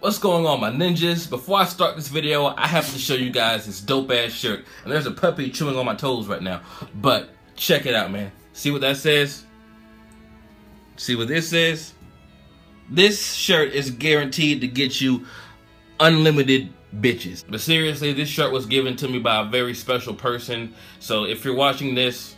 What's going on, my ninjas? Before I start this video, I have to show you guys this dope ass shirt. And there's a puppy chewing on my toes right now. But check it out, man. See what that says? See what this says? This shirt is guaranteed to get you unlimited bitches. But seriously, this shirt was given to me by a very special person. So if you're watching this,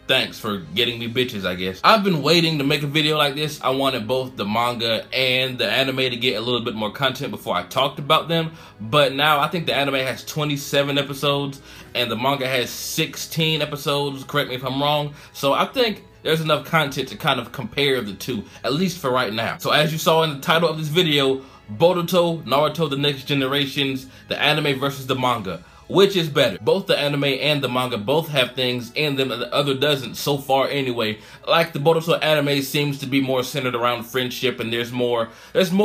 thanks for getting me bitches, I guess. I've been waiting to make a video like this. I wanted both the manga and the anime to get a little bit more content before I talked about them. But now I think the anime has 27 episodes and the manga has 16 episodes. Correct me if I'm wrong. So I think there's enough content to kind of compare the two, at least for right now. So as you saw in the title of this video, Boruto, Naruto, The Next Generations, the anime versus the manga. Which is better? Both the anime and the manga both have things in them that the other doesn't, so far anyway. Like the Boruto anime seems to be more centered around friendship and there's more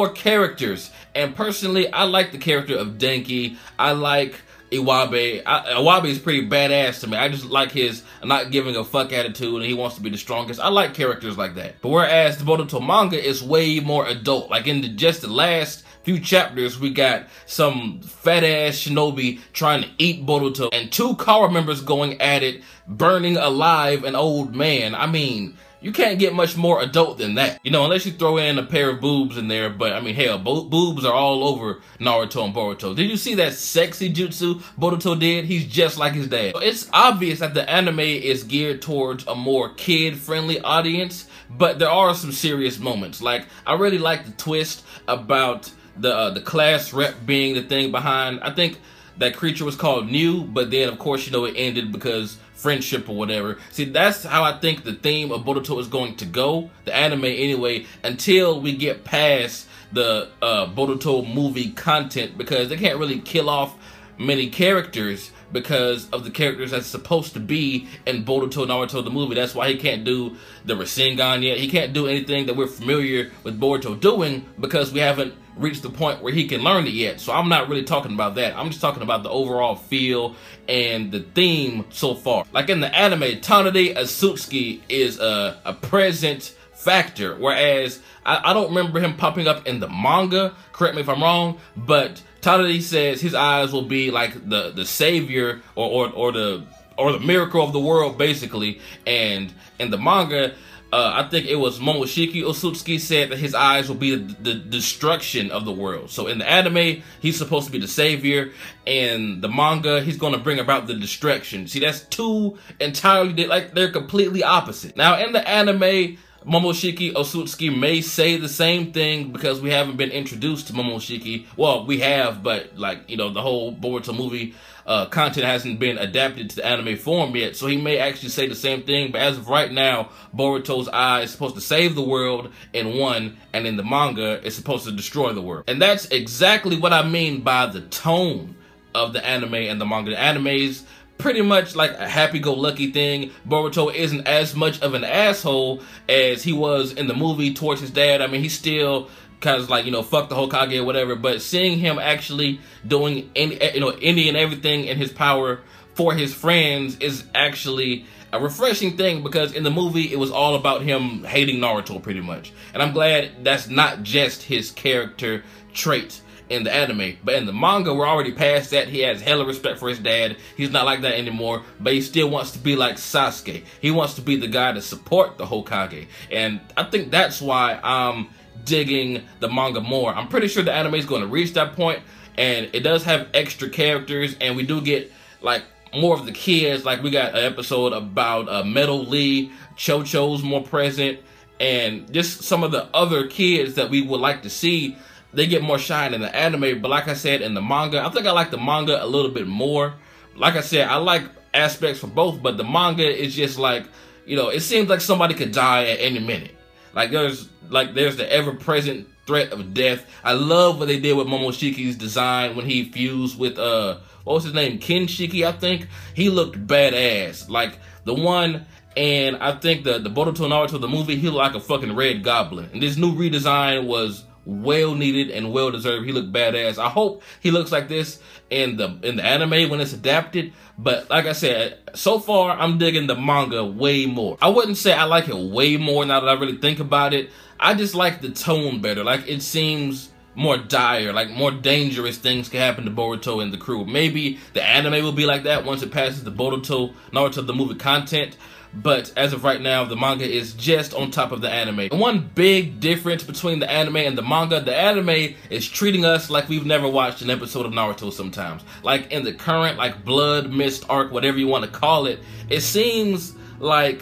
characters. And personally, I like the character of Denki. I like Iwabe. Iwabe is pretty badass to me. I just like his not giving a fuck attitude and he wants to be the strongest. I like characters like that. But whereas the Boruto manga is way more adult. Like in just the last few chapters, we got some fat ass shinobi trying to eat Boruto and two Kara members going at it, burning alive an old man. I mean, you can't get much more adult than that. You know, unless you throw in a pair of boobs in there, but I mean, hell, boobs are all over Naruto and Boruto. Did you see that sexy jutsu Boruto did? He's just like his dad. It's obvious that the anime is geared towards a more kid-friendly audience, but there are some serious moments. Like, I really like the twist about the class rep being the thing behind. I think that creature was called New, but then of course, you know, it ended because friendship or whatever. See, that's how I think the theme of Boruto is going to go, the anime anyway, until we get past the Boruto movie content, because they can't really kill off many characters because of the characters that's supposed to be in Boruto Naruto the movie. That's why he can't do the Rasengan yet. He can't do anything that we're familiar with Boruto doing because we haven't reached the point where he can learn it yet. So I'm not really talking about that. I'm just talking about the overall feel and the theme so far. Like in the anime, Tanabe Asutsuki is a present factor, whereas I don't remember him popping up in the manga. Correct me if I'm wrong, but Tanabe says his eyes will be like the savior or the miracle of the world, basically. And in the manga, I think it was Momoshiki Osutsuki said that his eyes will be the destruction of the world. So in the anime, he's supposed to be the savior. In the manga, he's going to bring about the destruction. See, that's two entirely, like, they're completely opposite. Now, in the anime, Momoshiki Osutsuki may say the same thing because we haven't been introduced to Momoshiki. Well, we have, but like, you know, the whole Boruto movie content hasn't been adapted to the anime form yet. So he may actually say the same thing. But as of right now, Boruto's eye is supposed to save the world in one, and in the manga, it's supposed to destroy the world. And that's exactly what I mean by the tone of the anime and the manga. The anime's pretty much like a happy-go-lucky thing. Boruto isn't as much of an asshole as he was in the movie towards his dad. I mean, he's still kind of like, you know, fuck the Hokage or whatever, but seeing him actually doing any and everything in his power for his friends is actually a refreshing thing, because in the movie it was all about him hating Naruto pretty much. And I'm glad that's not just his character trait in the anime. But in the manga, we're already past that. He has hella respect for his dad. He's not like that anymore, but he still wants to be like Sasuke. He wants to be the guy to support the Hokage. And I think that's why I'm digging the manga more. I'm pretty sure the anime is going to reach that point, and it does have extra characters, and we do get like more of the kids. Like we got an episode about Metal Lee, Chocho's more present, and just some of the other kids that we would like to see. They get more shine in the anime, but like I said, in the manga, I think I like the manga a little bit more. Like I said, I like aspects for both, but the manga is just like, you know, it seems like somebody could die at any minute. Like there's the ever-present threat of death. I love what they did with Momoshiki's design when he fused with what was his name? Kinshiki, I think. He looked badass. Like the one, and I think the Boruto Naruto the movie, he looked like a fucking red goblin. And this new redesign was well needed and well deserved. He looked badass. I hope he looks like this in the anime when it's adapted. But like I said, so far I'm digging the manga way more. I wouldn't say I like it way more now that I really think about it. I just like the tone better. Like it seems more dire, like more dangerous things can happen to Boruto and the crew. Maybe the anime will be like that once it passes the Boruto Naruto the movie content. But as of right now, the manga is just on top of the anime. And one big difference between the anime and the anime is treating us like we've never watched an episode of Naruto sometimes. Like in the current, like Blood Mist arc, whatever you want to call it, it seems like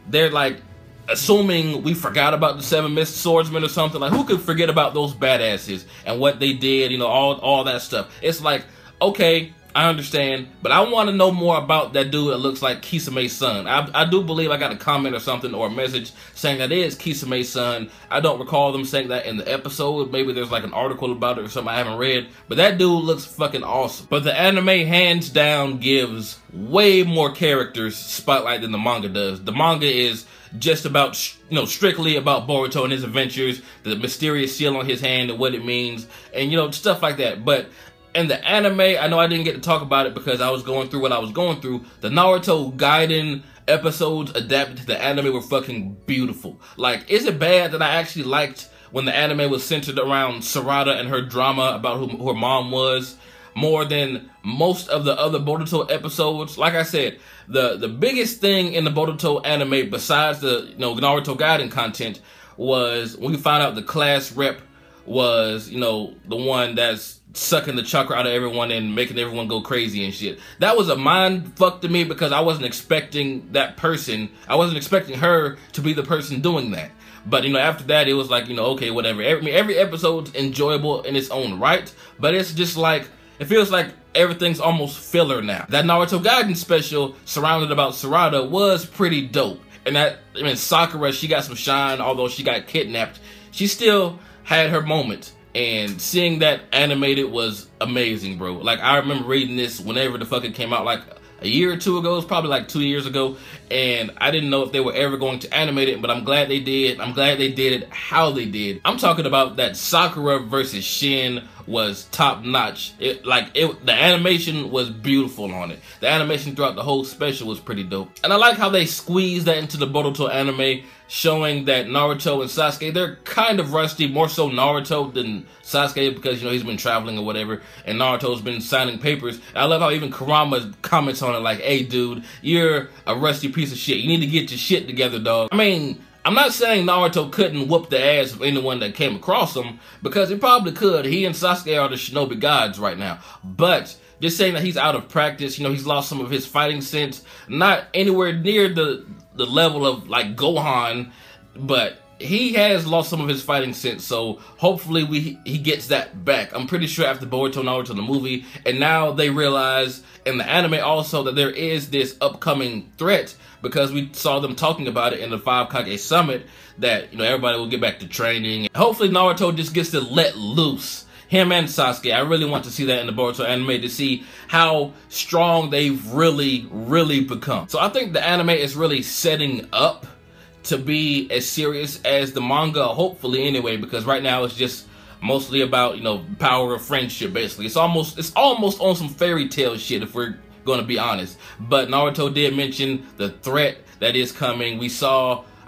they're like assuming we forgot about the 7 Mist Swordsmen or something. Like, who could forget about those badasses and what they did, you know, all that stuff. It's like, okay, I understand, but I want to know more about that dude that looks like Kisame's son. I do believe I got a comment or something or a message saying that is Kisame's son. I don't recall them saying that in the episode. Maybe there's like an article about it or something I haven't read, but that dude looks fucking awesome. But the anime hands down gives way more characters spotlight than the manga does. The manga is just about, you know, strictly about Boruto and his adventures, the mysterious seal on his hand and what it means, and, you know, stuff like that. But in the anime, I know I didn't get to talk about it because I was going through what I was going through. The Naruto Gaiden episodes adapted to the anime were fucking beautiful. Like, is it bad that I actually liked when the anime was centered around Sarada and her drama about who her mom was more than most of the other Boruto episodes? Like I said, the biggest thing in the Boruto anime besides the, you know, Naruto Gaiden content was when we found out the class rep was, you know, the one that's sucking the chakra out of everyone and making everyone go crazy and shit. That was a mind fuck to me because I wasn't expecting that person. I wasn't expecting her to be the person doing that. But, you know, after that, it was like, you know, okay, whatever. Every episode's enjoyable in its own right, but it's just like, it feels like everything's almost filler now. That Naruto Gaiden special surrounded about Sarada was pretty dope. And that, I mean, Sakura, she got some shine, although she got kidnapped. She still had her moment. And seeing that animated was amazing, bro. Like, I remember reading this whenever the fuck it came out, like a year or two ago. It was probably like 2 years ago. And I didn't know if they were ever going to animate it, but I'm glad they did. I'm glad they did it how they did. I'm talking about that Sakura versus Shin was top notch. The animation was beautiful on it. The animation throughout the whole special was pretty dope. And I like how they squeezed that into the Boruto anime, showing that Naruto and Sasuke, they're kind of rusty, more so Naruto than Sasuke because, you know, he's been traveling or whatever, and Naruto's been signing papers. And I love how even Kurama comments on it like, hey dude, you're a rusty piece of shit. You need to get your shit together, dog. I mean, I'm not saying Naruto couldn't whoop the ass of anyone that came across him, because he probably could. He and Sasuke are the shinobi gods right now. But just saying that he's out of practice, you know, he's lost some of his fighting sense, not anywhere near the level of like Gohan, but he has lost some of his fighting sense, so hopefully he gets that back. I'm pretty sure after Boruto Naruto the movie, and now they realize in the anime also that there is this upcoming threat, because we saw them talking about it in the 5 Kage Summit, that, you know, everybody will get back to training. Hopefully Naruto just gets to let loose. Him and Sasuke. I really want to see that in the Boruto anime to see how strong they've really become. So I think the anime is really setting up to be as serious as the manga, hopefully anyway, because right now it's just mostly about, you know, power of friendship basically. It's almost on some fairy tale shit if we're going to be honest. But Naruto did mention the threat that is coming.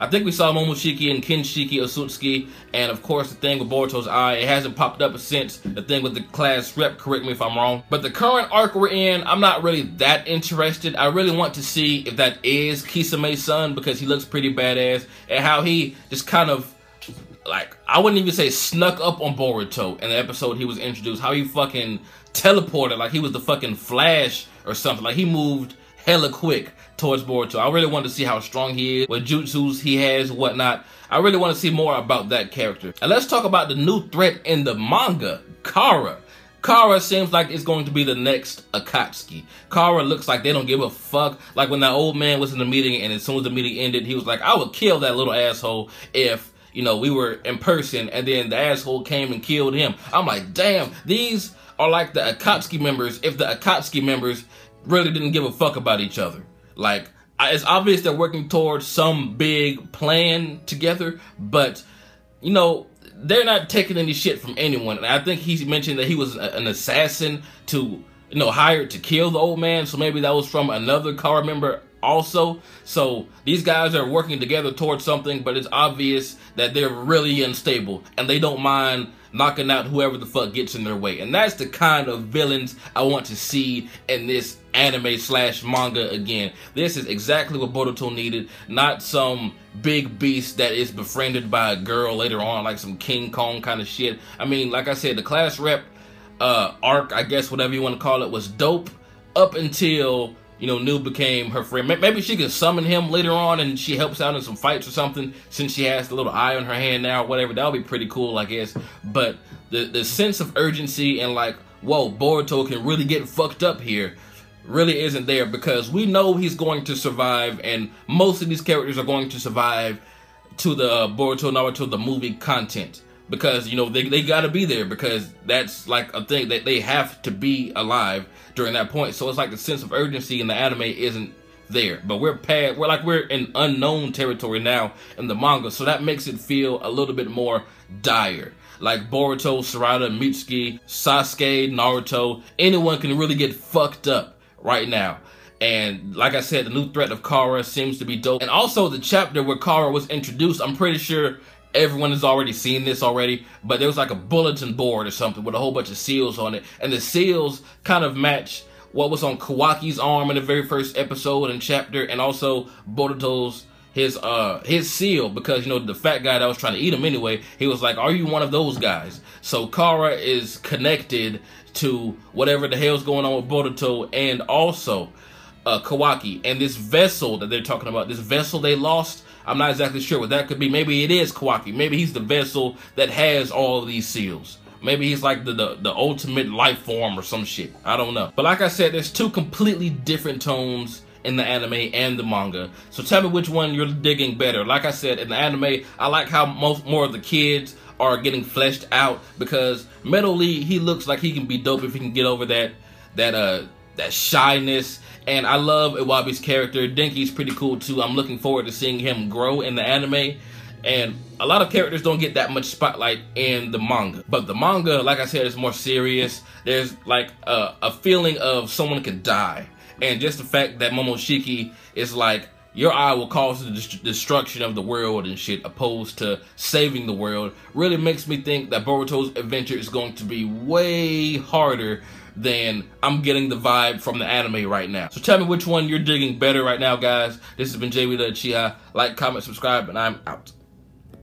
I think we saw Momoshiki and Kinshiki Osutsuki, and of course the thing with Boruto's eye, it hasn't popped up since the thing with the class rep, correct me if I'm wrong. But the current arc we're in, I'm not really that interested. I really want to see if that is Kisame's son, because he looks pretty badass, and how he just kind of, like, I wouldn't even say snuck up on Boruto in the episode he was introduced, how he fucking teleported like he was the fucking Flash or something. Like, he moved hella quick towards Boruto. I really want to see how strong he is, what jutsus he has, whatnot. I really want to see more about that character. And let's talk about the new threat in the manga, Kara. Kara seems like it's going to be the next Akatsuki. Kara looks like they don't give a fuck. Like when that old man was in the meeting, and as soon as the meeting ended, he was like, I would kill that little asshole if, you know, we were in person and then the asshole came and killed him. I'm like, damn, these are like the Akatsuki members if the Akatsuki members really didn't give a fuck about each other. Like, it's obvious they're working towards some big plan together, but, you know, they're not taking any shit from anyone. And I think he mentioned that he was an assassin to, you know, hired to kill the old man, so maybe that was from another Kara member. also. So these guys are working together towards something, but it's obvious that they're really unstable and they don't mind knocking out whoever the fuck gets in their way. And that's the kind of villains I want to see in this anime slash manga again. This is exactly what Boruto needed, not some big beast that is befriended by a girl later on, like some King Kong kind of shit. I mean, like I said, the class rep arc, I guess, whatever you want to call it, was dope up until, you know, New became her friend. Maybe she could summon him later on and she helps out in some fights or something, since she has the little eye on her hand now, whatever. That would be pretty cool, I guess. But the sense of urgency and like, whoa, Boruto can really get fucked up here, really isn't there, because we know he's going to survive, and most of these characters are going to survive to the Boruto Naruto the movie content, because, you know, they got to be there, because that's like a thing that they have to be alive during that point. So it's like the sense of urgency in the anime isn't there, but we're in unknown territory now in the manga, so that makes it feel a little bit more dire. Like Boruto, Sarada, Mitsuki, Sasuke, Naruto, anyone can really get fucked up right now. And like I said, the new threat of Kara seems to be dope. And also the chapter where Kara was introduced, I'm pretty sure everyone has already seen this already, but there was like a bulletin board or something with a whole bunch of seals on it, and the seals kind of match what was on Kawaki's arm in the very first episode and chapter, and also Boruto's his seal, because, you know, the fat guy that was trying to eat him anyway, he was like, are you one of those guys? So Kara is connected to whatever the hell's going on with Boruto and also Kawaki. And this vessel that they're talking about, this vessel they lost, I'm not exactly sure what that could be. Maybe it is Kawaki. Maybe he's the vessel that has all of these seals. Maybe he's like the ultimate life form or some shit. I don't know. But like I said, there's two completely different tones in the anime and the manga. So tell me which one you're digging better. Like I said, in the anime, I like how more of the kids are getting fleshed out, because Metal Lee, he looks like he can be dope if he can get over that shyness. And I love Iwabi's character. Denki's pretty cool too. I'm looking forward to seeing him grow in the anime. And a lot of characters don't get that much spotlight in the manga. But the manga, like I said, is more serious. There's like a feeling of someone could die. And just the fact that Momoshiki is like, your eye will cause the destruction of the world and shit, opposed to saving the world, really makes me think that Boruto's adventure is going to be way harder than I'm getting the vibe from the anime right now. So tell me which one you're digging better right now, guys. This has been jbDAuchiha. Like, comment, subscribe, and I'm out.